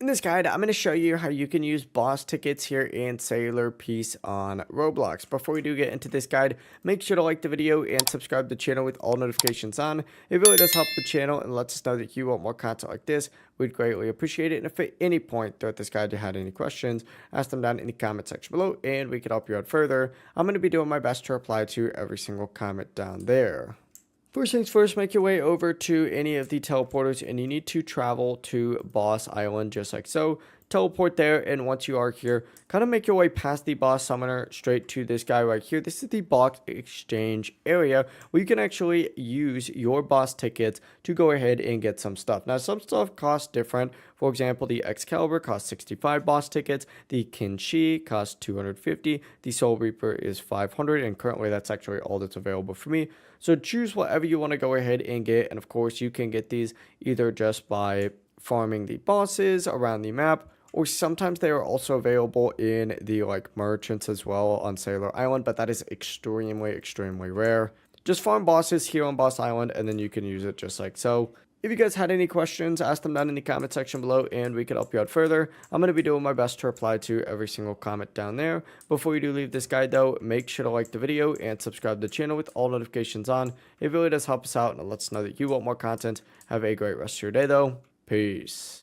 In this guide, I'm going to show you how you can use boss tickets here in Sailor Piece on Roblox. Before we do get into this guide, make sure to like the video and subscribe to the channel with all notifications on. It really does help the channel and lets us know that you want more content like this. We'd greatly appreciate it. And if at any point throughout this guide you had any questions, ask them down in the comment section below and we can help you out further. I'm going to be doing my best to reply to every single comment down there. First things first, make your way over to any of the teleporters and you need to travel to Boss Island just like so. Teleport there, and once you are here, kind of make your way past the boss summoner straight to this guy right here. This is the box exchange area where you can actually use your boss tickets to go ahead and get some stuff. Now, some stuff costs different. For example, the Excalibur costs 65 boss tickets, the Kinshi costs 250, the Soul Reaper is 500, and currently that's actually all that's available for me. So choose whatever you want to go ahead and get, and of course you can get these either just by farming the bosses around the map, or sometimes they are also available in the like merchants as well on Sailor Island, but that is extremely rare. Just farm bosses here on Boss Island and then you can use it just like so. If you guys had any questions, ask them down in the comment section below and we could help you out further. I'm going to be doing my best to reply to every single comment down there. Before you do leave this guide though, make sure to like the video and subscribe to the channel with all notifications on. It really does help us out and it lets us know that you want more content. Have a great rest of your day though. Peace.